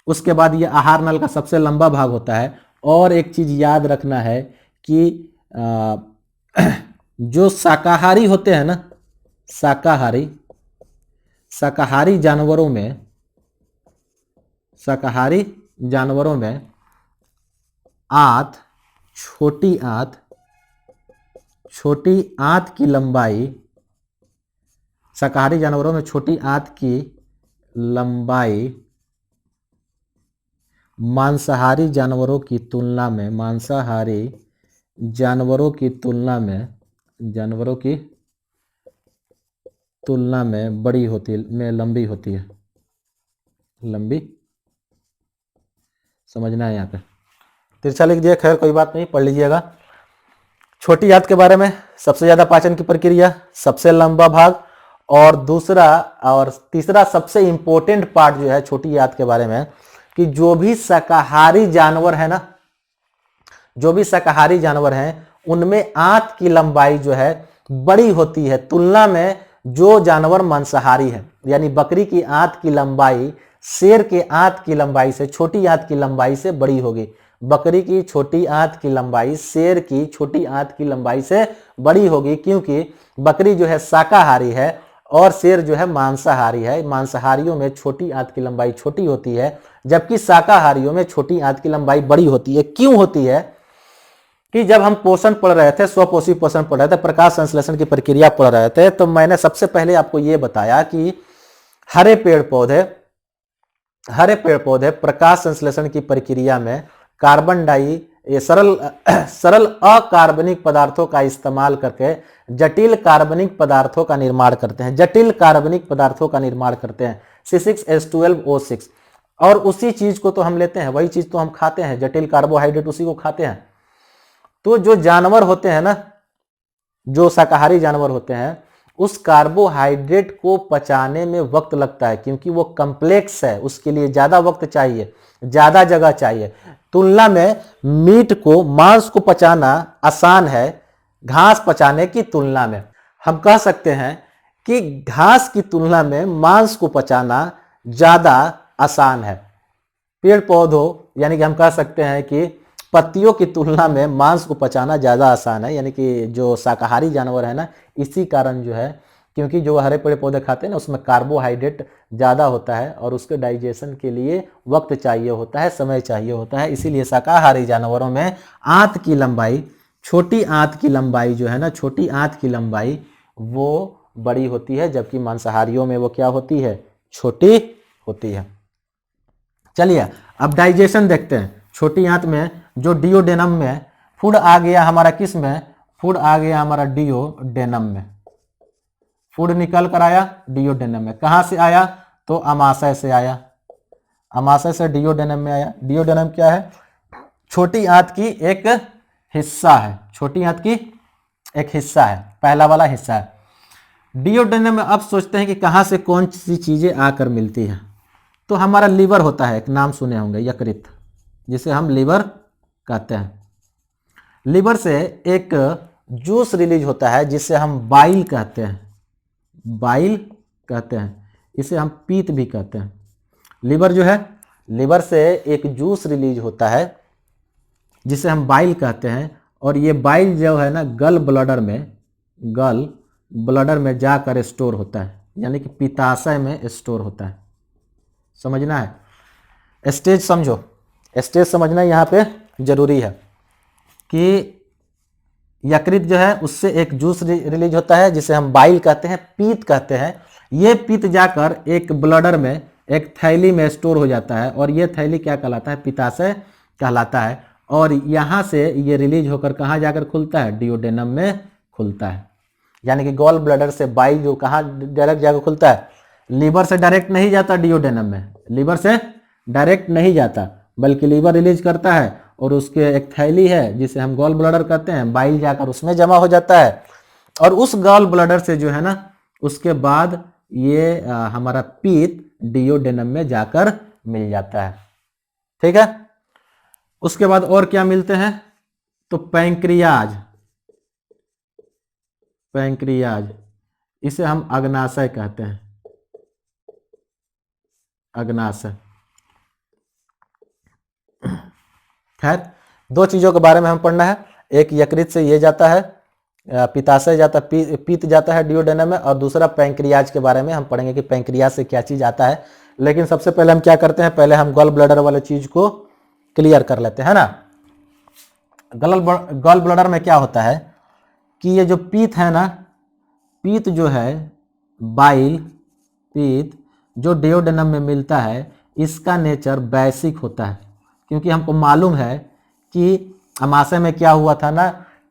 उसके बाद ये आहार नल का सबसे लंबा भाग होता है और एक चीज याद रखना है कि जो शाकाहारी होते हैं ना, शाकाहारी जानवरों में आंत, छोटी आंत की लंबाई, शाकाहारी जानवरों में छोटी आंत की लंबाई मांसाहारी जानवरों की तुलना में बड़ी होती है, लंबी होती है। लंबी समझना है यहाँ पे, तिरछा लिख दिया, खैर कोई बात नहीं, पढ़ लीजिएगा। छोटी आंत के बारे में, सबसे ज्यादा पाचन की प्रक्रिया, सबसे लंबा भाग, और दूसरा और तीसरा सबसे इंपॉर्टेंट पार्ट जो है छोटी आंत के बारे में, कि जो भी शाकाहारी जानवर है ना, उनमें आंत की लंबाई जो है बड़ी होती है तुलना में जो जानवर मांसाहारी है। यानी बकरी की आंत की लंबाई शेर के आंत की लंबाई से, छोटी आंत की लंबाई से बड़ी होगी। बकरी की छोटी आंत की लंबाई शेर की छोटी आंत की लंबाई से बड़ी होगी, क्योंकि बकरी जो है शाकाहारी है और शेर जो है मांसाहारी है। मांसाहारियों में छोटी आंत की लंबाई छोटी होती है, जबकि शाकाहारियों में छोटी आंत की लंबाई बड़ी होती है। क्यों होती है? कि जब हम पोषण पढ़ रहे थे, स्वपोषी पोषण पढ़ रहे थे, प्रकाश संश्लेषण की प्रक्रिया पढ़ रहे थे, तो मैंने सबसे पहले आपको यह बताया कि हरे पेड़ पौधे प्रकाश संश्लेषण की प्रक्रिया में सरल अकार्बनिक पदार्थों का इस्तेमाल करके जटिल कार्बनिक पदार्थों का निर्माण करते हैं, C6H12O6। और उसी चीज को तो हम लेते हैं, वही चीज तो हम खाते हैं, जटिल कार्बोहाइड्रेट उसी को खाते हैं। तो जो जानवर होते हैं ना, जो शाकाहारी जानवर होते हैं, उस कार्बोहाइड्रेट को पचाने में वक्त लगता है, क्योंकि वो कम्प्लेक्स है, उसके लिए ज्यादा वक्त चाहिए, ज्यादा जगह चाहिए। तुलना में मांस को पचाना आसान है घास पचाने की तुलना में। हम कह सकते हैं कि घास की तुलना में मांस को पचाना ज्यादा आसान है। पेड़ पौधों यानी कि हम कह सकते हैं कि पत्तियों की तुलना में मांस को पचाना ज़्यादा आसान है, यानी कि जो शाकाहारी जानवर है ना, इसी कारण जो है, क्योंकि जो हरे पेड़ पौधे खाते हैं ना, उसमें कार्बोहाइड्रेट ज़्यादा होता है और उसके डाइजेशन के लिए वक्त चाहिए होता है, समय चाहिए होता है। इसीलिए शाकाहारी जानवरों में छोटी आंत की लंबाई जो है ना, छोटी आंत की लंबाई वो बड़ी होती है, जबकि मांसाहारियों में वो क्या होती है? छोटी होती है। चलिए अब डाइजेशन देखते हैं। छोटी आंत में जो डिओडेनम में फूड आ गया हमारा, किस में? फूड आ गया हमारा डिओडेनम में। फूड निकल कर आया डिओडेनम में। कहां से आया? तो अमाशय से आया, अमाशय से डिओडेनम में आया। डिओडेनम क्या है? छोटी आंत की एक हिस्सा है, छोटी आंत की एक हिस्सा है, पहला वाला हिस्सा है। डिओडेनम में अब सोचते हैं कि कहां से कौन सी चीजें आकर मिलती है। तो हमारा लीवर होता है, एक नाम सुने होंगे, यकृत, जिसे हम लीवर कहते हैं। लीवर से एक जूस रिलीज होता है जिसे हम बाइल कहते हैं, इसे हम पीत भी कहते हैं। लीवर जो है, लीवर से एक जूस रिलीज होता है जिसे हम बाइल कहते हैं, और ये बाइल जो है ना गल ब्लडर में जाकर स्टोर होता है, यानी कि पित्ताशय में स्टोर होता है। समझना है, स्टेज समझो, स्टेज समझना यहाँ पे जरूरी है कि यकृत जो है उससे एक जूस रिलीज होता है जिसे हम बाइल कहते हैं, पीत कहते हैं। ये पीत जाकर एक ब्लडर में, एक थैली में स्टोर हो जाता है, और ये थैली क्या कहलाता है? पित्ताशय कहलाता है। और यहाँ से ये रिलीज होकर कहाँ जाकर खुलता है? डिओडेनम में खुलता है। यानी कि गॉल ब्लडर से बाइल जो कहाँ डायरेक्ट जाकर खुलता है? लीवर से डायरेक्ट नहीं जाता डिओडेनम में, लीवर से डायरेक्ट नहीं जाता, बल्कि लीवर रिलीज करता है और उसके एक थैली है जिसे हम गॉल ब्लडर कहते हैं, बाइल जाकर उसमें जमा हो जाता है। और उस गॉल ब्लडर से जो है ना, उसके बाद ये हमारा पीत डिओडेनम में जाकर मिल जाता है। ठीक है, उसके बाद और क्या मिलते हैं? तो पैंक्रियाज, इसे हम अग्नाशय कहते हैं, अग्नाशय। खैर दो चीजों के बारे में हम पढ़ना है, एक यकृत से ये जाता है, पित्ताशय जाता है, पित्त जाता है डिओडेनम में, और दूसरा पैंक्रियाज के बारे में हम पढ़ेंगे कि पैंक्रियाज से क्या चीज आता है। लेकिन सबसे पहले हम क्या करते हैं, पहले हम गॉल ब्लैडर वाले चीज को क्लियर कर लेते हैं ना। गॉल ब्लैडर में क्या होता है कि ये जो पीत है ना, पीत जो है, बाइल पीत जो डिओडेनम में मिलता है, इसका नेचर बेसिक होता है। क्योंकि हमको मालूम है कि अमाशय में क्या हुआ था ना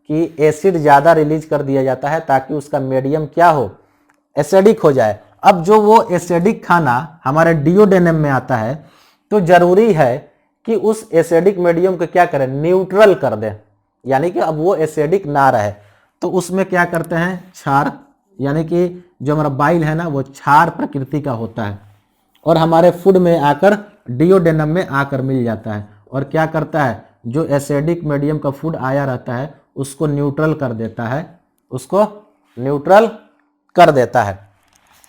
कि एसिड ज़्यादा रिलीज कर दिया जाता है ताकि उसका मीडियम क्या हो, एसिडिक हो जाए। अब जो वो एसिडिक खाना हमारे डिओडेनम में आता है तो जरूरी है कि उस एसिडिक मीडियम को क्या करें, न्यूट्रल कर दें, यानी कि अब वो एसिडिक ना रहे। तो उसमें क्या करते हैं, क्षार, यानी कि जो हमारा बाइल है ना वो क्षार प्रकृति का होता है और हमारे फूड में आकर डिओडेनम में आकर मिल जाता है और क्या करता है, जो एसिडिक मीडियम का फूड आया रहता है उसको न्यूट्रल कर देता है, उसको न्यूट्रल कर देता है।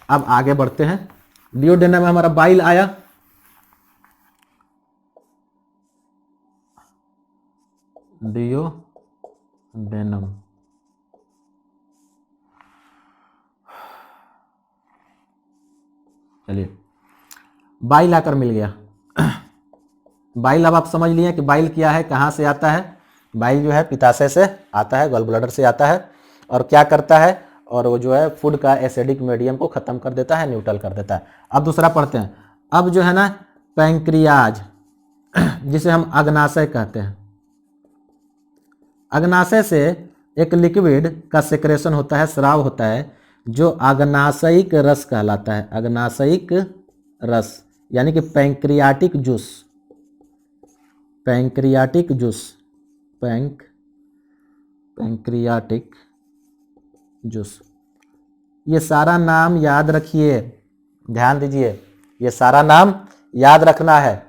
अब आगे बढ़ते हैं, डिओडेनम में हमारा बाइल आया, डिओडेनम, चलिए बाइल आकर मिल गया। बाइल अब आप समझ लिए कि बाइल क्या है, कहाँ से आता है। बाइल जो है पित्ताशय से आता है, गॉल ब्लैडर से आता है और क्या करता है, और वो जो है फूड का एसिडिक मीडियम को खत्म कर देता है, न्यूट्रल कर देता है। अब दूसरा पढ़ते हैं। अब जो है ना पैंक्रियाज, जिसे हम अग्नाशय कहते हैं, अग्नाशय से एक लिक्विड का सेक्रेशन होता है, स्राव होता है, जो अग्नाशयिक रस कहलाता है। अग्नाशयिक रस यानी कि pancreatic juice, pancreatic juice, pancreatic juice. ये सारा नाम याद रखिए, ध्यान दीजिए, ये सारा नाम याद रखना है,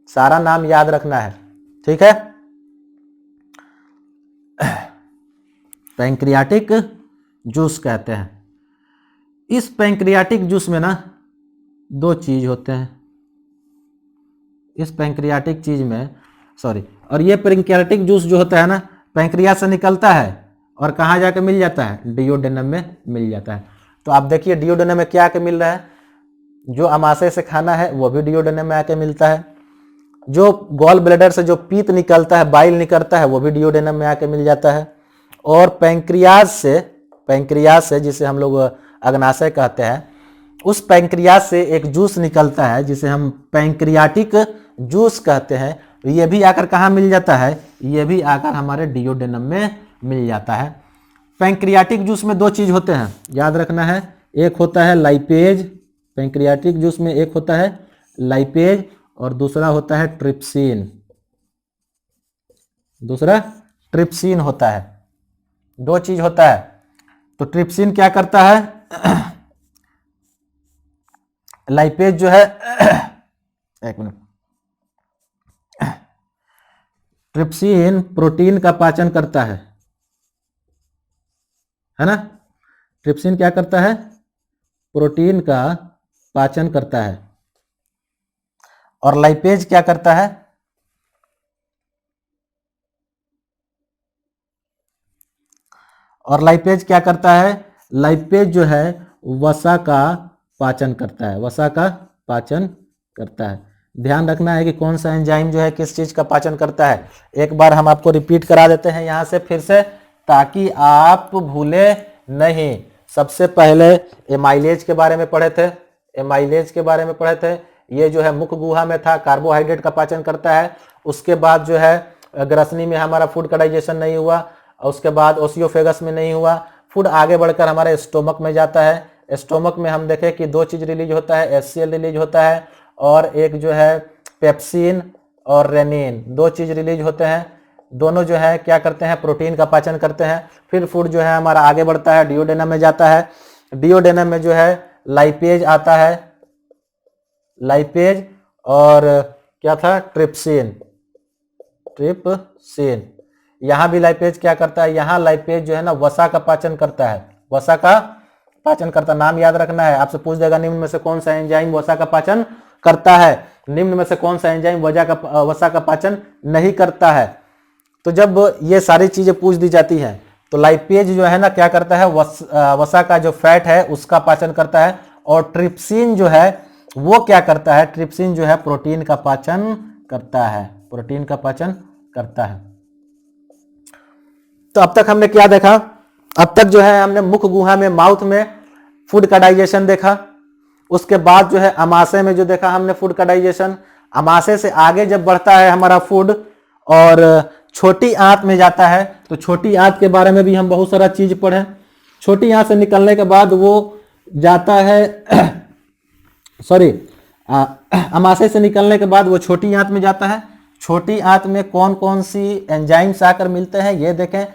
सारा नाम याद रखना है, ठीक है। पैंक्रियाटिक जूस कहते हैं। इस पैंक्रियाटिक जूस में ना दो चीज होते हैं, इस पैंक्रियाटिक चीज में और ये पैंक्रियाटिक जूस जो होता है ना पैंक्रियाज से निकलता है और कहाँ जाके मिल जाता है, डिओडेनम में मिल जाता है। तो आप देखिए डिओडेनम में क्या आके मिल रहा है, जो अमाशय से खाना है वो भी डिओडेनम में आके मिलता है, जो गॉल ब्लैडर से जो पीत निकलता है, बाइल निकलता है, वो भी डिओडेनम में आके मिल जाता है। और पैंक्रियाज से जिसे हम लोग अग्नाशय कहते हैं, उस पैंक्रियाज से एक जूस निकलता है जिसे हम पैंक्रियाटिक जूस कहते हैं। ये भी आकर कहाँ मिल जाता है, ये भी आकर हमारे डिओडेनम में मिल जाता है। पैंक्रियाटिक जूस में दो चीज होते हैं, याद रखना है, एक होता है लाइपेज, पैंक्रियाटिक जूस में एक होता है लाइपेज और दूसरा होता है ट्रिप्सिन, दूसरा ट्रिप्सिन होता है, दो चीज होता है। तो ट्रिप्सिन क्या करता है, लाइपेज जो है एक मिनट, ट्रिप्सिन प्रोटीन का पाचन करता है ना। ट्रिप्सिन क्या करता है, प्रोटीन का पाचन करता है। और लाइपेज क्या करता है, और लाइपेज क्या करता है, लाइपेज जो है वसा का पाचन करता है, वसा का पाचन करता है। ध्यान रखना है कि कौन सा एंजाइम जो है किस चीज का पाचन करता है। एक बार हम आपको रिपीट करा देते हैं यहां से फिर से, ताकि आप भूले नहीं। सबसे पहले एमाइलेज के बारे में पढ़े थे, एमाइलेज के बारे में पढ़े थे। ये जो है मुख गुहा में था, कार्बोहाइड्रेट का पाचन करता है। उसके बाद जो है ग्रसनी में हमारा फूड का डाइजेशन नहीं हुआ, और उसके बाद ओसियोफेगस में नहीं हुआ, फूड आगे बढ़कर हमारे स्टोमक में जाता है। स्टोमक में हम देखें कि दो चीज रिलीज होता है, HCl रिलीज होता है और एक जो है पेप्सिन और रेनिन, दो चीज रिलीज होते हैं। दोनों जो है क्या करते हैं, प्रोटीन का पाचन करते हैं। फिर फूड जो है हमारा आगे बढ़ता है, डिओडेनम में जाता है। डिओडेनम में जो है लाइपेज आता है, लाइपेज और क्या था, ट्रिप्सिन, ट्रिप्सिन। यहां भी लाइपेज क्या करता है, यहां लाइपेज जो है ना वसा का पाचन करता है, वसा का पाचन करता। नाम याद रखना है, आपसे पूछ देगा निम्न में से कौन सा एंजाइम वसा का पाचन करता है, निम्न में से कौन सा एंजाइम वसा का पाचन नहीं करता है। तो जब ये सारी चीजें पूछ दी जाती हैं तो लाइपेज जो है ना क्या करता है, वसा का जो फैट है उसका पाचन करता है, और ट्रिप्सिन जो है वो क्या करता है, ट्रिप्सिन जो है प्रोटीन का पाचन करता है, प्रोटीन का पाचन करता है। तो अब तक हमने क्या देखा, अब तक जो है हमने मुख गुहा में, माउथ में फूड का डाइजेशन देखा। उसके बाद जो है अमाशय में जो देखा हमने फूड का डाइजेशन। अमाशय से आगे जब बढ़ता है हमारा फूड और छोटी आंत में जाता है, तो छोटी आंत के बारे में भी हम बहुत सारा चीज पढ़े। छोटी आंत से निकलने के बाद वो जाता है सॉरी अमाशय से निकलने के बाद वो छोटी आंत में जाता है। छोटी आंत में कौन कौन सी एंजाइम्स आकर मिलते हैं ये देखें।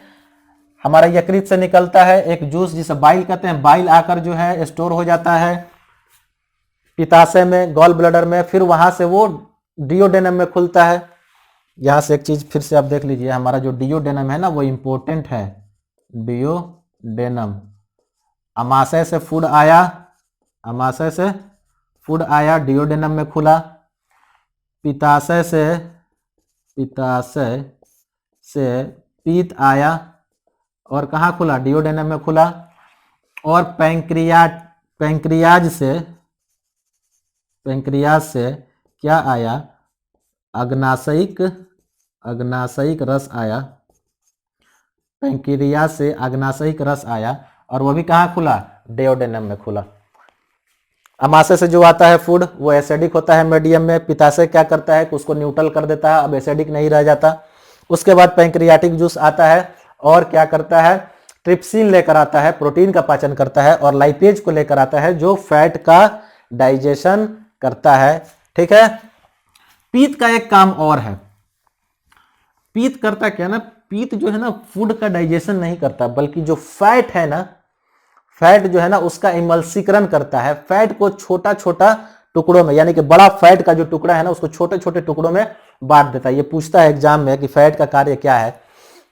हमारा यकृत से निकलता है एक जूस जिसे बाइल कहते हैं, बाइल आकर जो है स्टोर हो जाता है पित्ताशय में, गॉल ब्लैडर में, फिर वहां से वो डिओडेनम में खुलता है। यहां से एक चीज फिर से आप देख लीजिए, हमारा जो डिओडेनम है ना वो इंपॉर्टेंट है, डिओडेनम। अमाशय से फूड आया, अमाशय से फूड आया, डिओडेनम में खुला। पित्ताशय से पीत आया और कहाँ खुला, डिओडेनम में खुला। और पैंक्रियाज से क्या आया, अग्नाशयिक रस आया। पैंक्रियाज से अग्नाशयिक रस आया और वो भी कहाँ खुला, डिओडेनम में खुला। अमाशय से जो आता है फूड वो एसिडिक होता है मीडियम में। पित्ताशय क्या करता है कि उसको न्यूट्रल कर देता है, अब एसिडिक नहीं रह जाता। उसके बाद पैंक्रियाटिक जूस आता है और क्या करता है, ट्रिप्सिन लेकर आता है, प्रोटीन का पाचन करता है, और लाइपेज को लेकर आता है जो फैट का डाइजेशन करता है। ठीक है। पीत का एक काम और है। पीत करता क्या ना, पीत जो है ना फूड का डाइजेशन नहीं करता, बल्कि जो फैट है ना, फैट जो है ना उसका इमल्सीकरण करता है। फैट को छोटा छोटा टुकड़ों में, यानी कि बड़ा फैट का जो टुकड़ा है ना उसको छोटे छोटे टुकड़ों में बांट देता है। ये पूछता है एग्जाम में कि फैट का कार्य क्या है,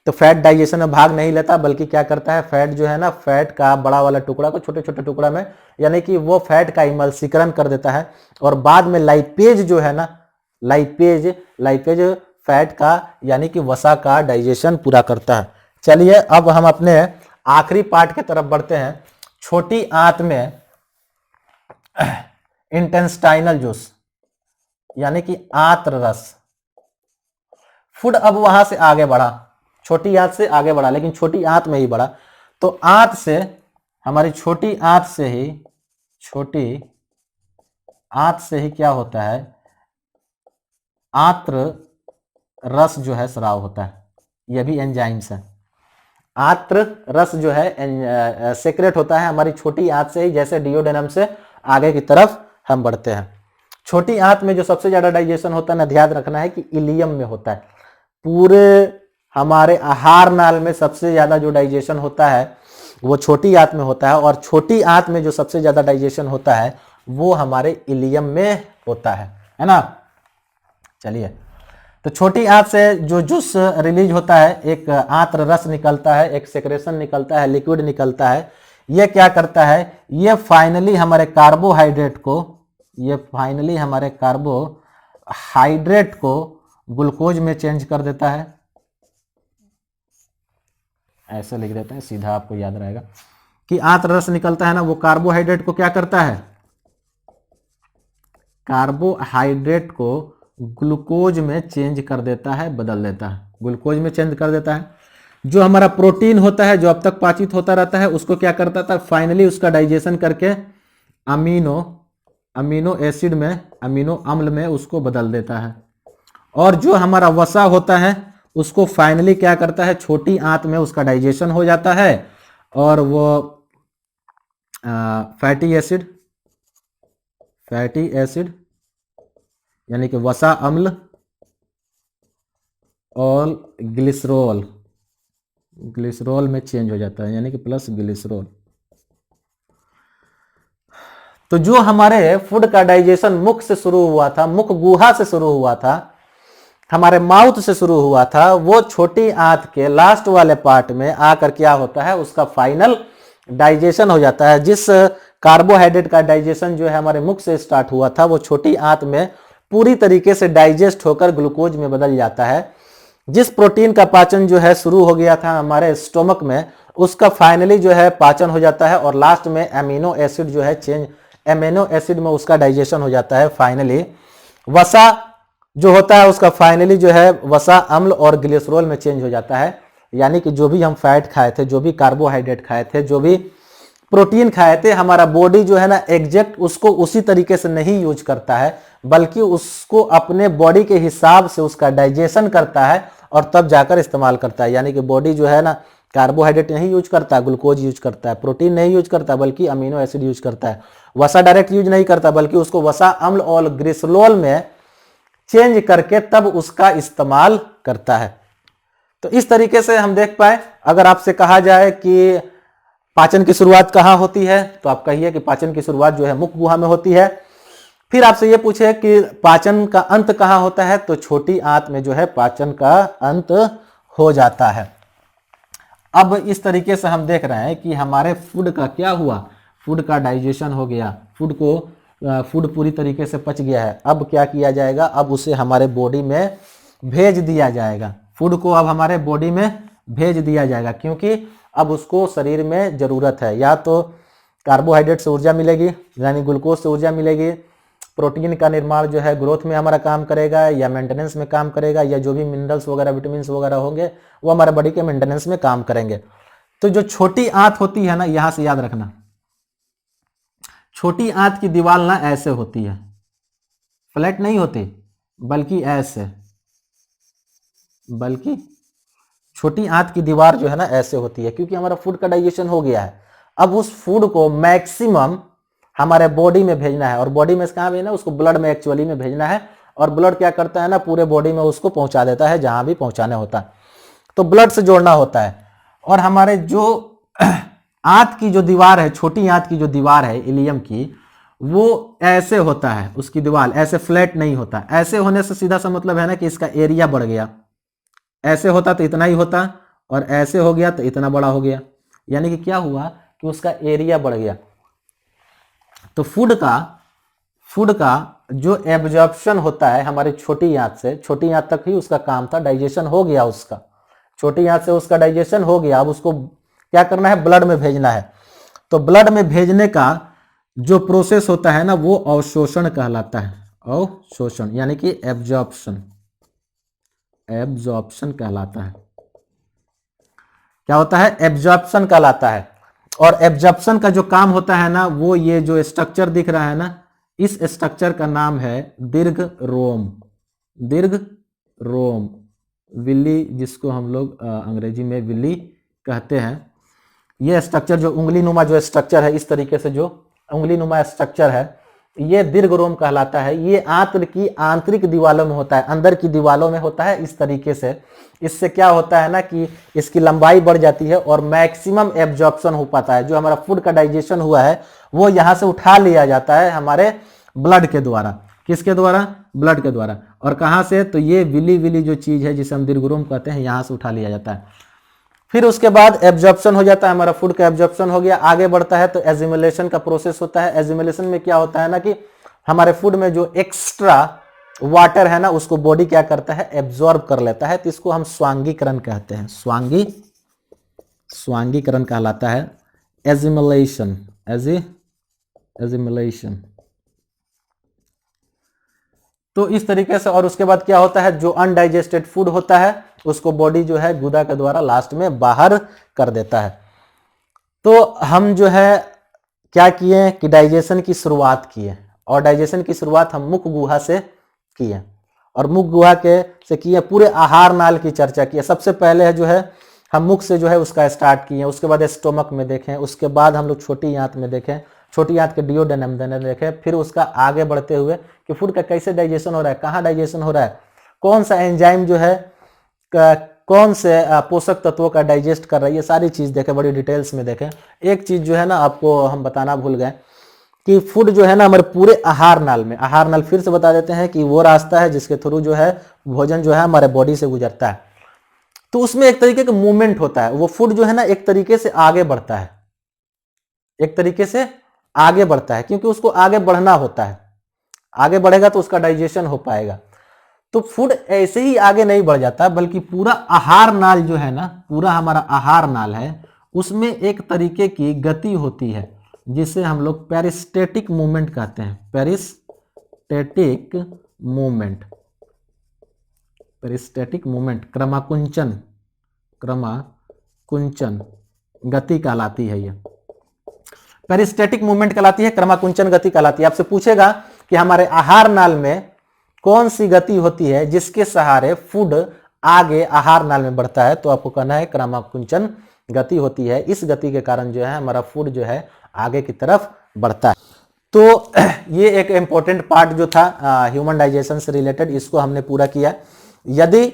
तो फैट डाइजेशन में भाग नहीं लेता, बल्कि क्या करता है, फैट जो है ना, फैट का बड़ा वाला टुकड़ा को छोटे छोटे टुकड़ा में, यानी कि वो फैट का इमल्सीकरण कर देता है। और बाद में लाइपेज जो है ना, लाइपेज फैट का यानी कि वसा का डाइजेशन पूरा करता है। चलिए अब हम अपने आखिरी पार्ट की तरफ बढ़ते हैं। छोटी आंत में इंटेस्टाइनल जूस यानी कि आंत्र रस। फूड अब वहां से आगे बढ़ा, छोटी आंत से आगे बढ़ा, लेकिन छोटी आंत में ही बढ़ा। तो आंत से, हमारी छोटी आंत से ही क्या होता है, आंत्र रस जो है स्राव होता है। यह भी एंजाइम्स है। आंत्र रस जो है सेक्रेट होता है हमारी छोटी आंत से ही, जैसे डिओडेनम से आगे की तरफ हम बढ़ते हैं। छोटी आंत में जो सबसे ज्यादा डाइजेशन होता है ना, ध्यान रखना है कि इलियम में होता है। पूरे हमारे आहार नाल में सबसे ज्यादा जो डाइजेशन होता है वो छोटी आंत में होता है, और छोटी आंत में जो सबसे ज्यादा डाइजेशन होता है वो हमारे इलियम में होता है ना। चलिए, तो छोटी आंत से जो जूस रिलीज होता है, एक आंत्र रस निकलता है, एक सेक्रेशन निकलता है, लिक्विड निकलता है। ये क्या करता है, ये फाइनली हमारे कार्बोहाइड्रेट को ग्लूकोज में चेंज कर देता है। ऐसे लिख देते हैं, सीधा आपको याद रहेगा कि आंत्र रस निकलता है ना, वो कार्बोहाइड्रेट को क्या करता है, कार्बोहाइड्रेट को ग्लूकोज में चेंज कर देता है, बदल देता है, ग्लूकोज में चेंज कर देता है। जो हमारा प्रोटीन होता है जो अब तक पाचित होता रहता है उसको क्या करता था, फाइनली उसका डाइजेशन करके अमीनो एसिड में, अमीनो अम्ल में उसको बदल देता है। और जो हमारा वसा होता है उसको फाइनली क्या करता है, छोटी आंत में उसका डाइजेशन हो जाता है और वो फैटी एसिड यानी कि वसा अम्ल और ग्लिसरॉल में चेंज हो जाता है, यानी कि प्लस ग्लिसरॉल। तो जो हमारे फूड का डाइजेशन मुख से शुरू हुआ था, मुख गुहा से शुरू हुआ था, हमारे माउथ से शुरू हुआ था, वो छोटी आंत के लास्ट वाले पार्ट में आकर क्या होता है, उसका फाइनल डाइजेशन हो जाता है। जिस कार्बोहाइड्रेट का डाइजेशन जो है हमारे मुख से स्टार्ट हुआ था, वो छोटी आंत में पूरी तरीके से डाइजेस्ट होकर ग्लूकोज में बदल जाता है। जिस प्रोटीन का पाचन जो है शुरू हो गया था हमारे स्टोमक में, उसका फाइनली जो है पाचन हो जाता है और लास्ट में एमिनो एसिड जो है चेंज, एमिनो एसिड में उसका डाइजेशन हो जाता है। फाइनली वसा जो होता है उसका फाइनली जो है वसा अम्ल और ग्लिसरॉल में चेंज हो जाता है। यानी कि जो भी हम फैट खाए थे, जो भी कार्बोहाइड्रेट खाए थे, जो भी प्रोटीन खाए थे, हमारा बॉडी जो है ना एग्जैक्ट उसको उसी तरीके से नहीं यूज करता है, बल्कि उसको अपने बॉडी के हिसाब से उसका डाइजेशन करता है और तब जाकर इस्तेमाल करता है। यानी कि बॉडी जो है ना कार्बोहाइड्रेट नहीं यूज करता, ग्लूकोज यूज करता है, प्रोटीन नहीं यूज करता बल्कि अमीनो एसिड यूज करता है, वसा डायरेक्ट यूज नहीं करता बल्कि उसको वसा अम्ल और ग्लिसरॉल में चेंज करके तब उसका इस्तेमाल करता है। तो इस तरीके से हम देख पाए। अगर आपसे कहा जाए कि पाचन की शुरुआत कहाँ होती है, तो आप कहिए कि पाचन की शुरुआत जो है मुख गुहा में होती है। फिर आपसे ये पूछे कि पाचन का अंत कहाँ होता है, तो छोटी आंत में जो है पाचन का अंत हो जाता है। अब इस तरीके से हम देख रहे हैं कि हमारे फूड का क्या हुआ, फूड का डाइजेशन हो गया, फूड पूरी तरीके से पच गया है। अब क्या किया जाएगा, अब उसे हमारे बॉडी में भेज दिया जाएगा। फूड को अब हमारे बॉडी में भेज दिया जाएगा, क्योंकि अब उसको शरीर में जरूरत है। या तो कार्बोहाइड्रेट से ऊर्जा मिलेगी, यानी ग्लूकोज से ऊर्जा मिलेगी, प्रोटीन का निर्माण जो है ग्रोथ में हमारा काम करेगा या मेंटेनेंस में काम करेगा, या जो भी मिनरल्स वगैरह विटामिन वगैरह होंगे वो हमारे बॉडी के मेंटेनेंस में काम करेंगे। तो जो छोटी आंत होती है ना, यहां से याद रखना, छोटी आंत की दीवार ना ऐसे होती है, फ्लैट नहीं होती बल्कि ऐसे, बल्कि छोटी आंत की दीवार जो है ना ऐसे होती है, क्योंकि हमारा फूड का डाइजेशन हो गया है। अब उस फूड को मैक्सिमम हमारे बॉडी में भेजना है, और बॉडी में कहाँ भेजना है, उसको ब्लड में एक्चुअली में भेजना है। और ब्लड क्या करता है ना, पूरे बॉडी में उसको पहुंचा देता है जहां भी पहुंचाना होता है। तो ब्लड से जोड़ना होता है। और हमारे जो आंत की जो दीवार है, छोटी आंत की जो दीवार है इलियम की, वो ऐसे होता है, उसकी दीवार ऐसे फ्लैट नहीं होता। ऐसे होने से सीधा सा मतलब है ना कि इसका एरिया बढ़ गया। ऐसे होता तो इतना ही होता, और ऐसे हो गया तो इतना बड़ा हो गया, यानी कि क्या हुआ कि उसका एरिया बढ़ गया। तो फूड का जो एब्जॉर्प्शन होता है हमारी छोटी आंत से, छोटी आंत तक ही उसका काम था, डाइजेशन हो गया उसका, छोटी आंत से उसका डाइजेशन हो गया। अब उसको क्या करना है, ब्लड में भेजना है। तो ब्लड में भेजने का जो प्रोसेस होता है ना, वो अवशोषण कहलाता है। अवशोषण यानी कि एब्जॉर्प्शन, एब्जॉर्प्शन कहलाता है। क्या होता है, एब्जॉर्प्शन कहलाता है। और एब्जॉर्प्शन का जो काम होता है ना, वो ये जो स्ट्रक्चर दिख रहा है ना, इस स्ट्रक्चर का नाम है दीर्घ रोम। दीर्घ रोम, विल्ली, जिसको हम लोग अंग्रेजी में विल्ली कहते हैं। ये स्ट्रक्चर जो उंगली नुमा जो स्ट्रक्चर है, इस तरीके से जो उंगली नुमा स्ट्रक्चर है, ये दीर्घ रोम कहलाता है। ये आंत की आंतरिक दीवारों में होता है, अंदर की दीवारों में होता है इस तरीके से। इससे क्या होता है ना कि इसकी लंबाई बढ़ जाती है और मैक्सिमम एब्जॉर्प्शन हो पाता है। जो हमारा फूड का डाइजेशन हुआ है वो यहाँ से उठा लिया जाता है हमारे ब्लड के द्वारा। किसके द्वारा, ब्लड के द्वारा। और कहाँ से, तो ये विली विली जो चीज है जिसे हम दीर्घ रोम कहते हैं, यहाँ से उठा लिया जाता है। फिर उसके बाद एब्जॉर्प्शन हो जाता है, हमारा फूड का एब्जॉर्प्शन हो गया, आगे बढ़ता है तो एजिमुलेशन का प्रोसेस होता है। एजिमुलेशन में क्या होता है ना कि हमारे फूड में जो एक्स्ट्रा वाटर है ना, उसको बॉडी क्या करता है, एब्जॉर्ब कर लेता है। तो इसको हम स्वांगीकरण कहते हैं, स्वांगीकरण कहलाता है। एजिमुलेशन, एजिमुलेशन। तो इस तरीके से। और उसके बाद क्या होता है, जो अनडाइजेस्टेड फूड होता है उसको बॉडी जो है गुदा के द्वारा लास्ट में बाहर कर देता है। तो हम जो है क्या किए कि डाइजेशन की शुरुआत किए, और डाइजेशन की शुरुआत हम मुख गुहा से किए, और मुख गुहा के से किए, पूरे आहार नाल की चर्चा किए। सबसे पहले जो है हम मुख से जो है उसका स्टार्ट किए, उसके बाद स्टोमक में देखें, उसके बाद हम लोग छोटी आंत में देखें, छोटी आंत के डियोडेनम में देखें, फिर उसका आगे बढ़ते हुए कि फूड का कैसे डाइजेशन हो रहा है, कहाँ डाइजेशन हो रहा है, कौन सा एंजाइम जो है कौन से पोषक तत्वों का डाइजेस्ट कर रही है, सारी चीज देखें, बड़ी डिटेल्स में देखें। एक चीज जो है ना आपको हम बताना भूल गए कि फूड जो है ना हमारे पूरे आहार नाल में, आहार नाल फिर से बता देते हैं कि वो रास्ता है जिसके थ्रू जो है भोजन जो है हमारे बॉडी से गुजरता है। तो उसमें एक तरीके का मूवमेंट होता है, वो फूड जो है ना एक तरीके से आगे बढ़ता है, एक तरीके से आगे बढ़ता है, क्योंकि उसको आगे बढ़ना होता है। आगे बढ़ेगा तो उसका डाइजेशन हो पाएगा। तो फूड ऐसे ही आगे नहीं बढ़ जाता, बल्कि पूरा आहार नाल जो है ना, पूरा हमारा आहार नाल है, उसमें एक तरीके की गति होती है जिसे हम लोग पेरिस्टेटिक मूवमेंट कहते हैं। पेरिस्टेटिक मूवमेंट, पेरिस्टेटिक मूवमेंट, क्रमाकुंचन गति कहलाती है। ये पेरिस्टेटिक मूवमेंट कहलाती है, क्रमाकुंचन गति कहलाती है। आपसे पूछेगा कि हमारे आहार नाल में कौन सी गति होती है जिसके सहारे फूड आगे आहार नाल में बढ़ता है, तो आपको कहना है क्रमाकुंचन गति होती है। इस गति के कारण जो है हमारा फूड जो है आगे की तरफ बढ़ता है। तो ये एक इंपॉर्टेंट पार्ट जो था ह्यूमन डाइजेशन से रिलेटेड, इसको हमने पूरा किया। यदि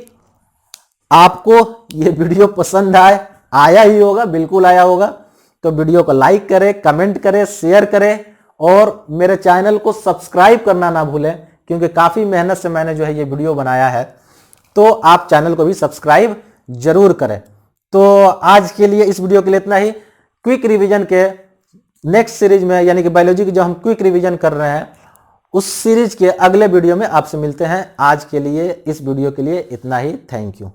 आपको ये वीडियो पसंद आया ही होगा, बिल्कुल आया होगा, तो वीडियो को लाइक करें, कमेंट करें, शेयर करें और मेरे चैनल को सब्सक्राइब करना ना भूलें, क्योंकि काफ़ी मेहनत से मैंने जो है ये वीडियो बनाया है। तो आप चैनल को भी सब्सक्राइब जरूर करें। तो आज के लिए इस वीडियो के लिए इतना ही। क्विक रिवीजन के नेक्स्ट सीरीज में, यानी कि बायोलॉजी की जो हम क्विक रिवीजन कर रहे हैं, उस सीरीज के अगले वीडियो में आपसे मिलते हैं। आज के लिए इस वीडियो के लिए इतना ही। Thank you.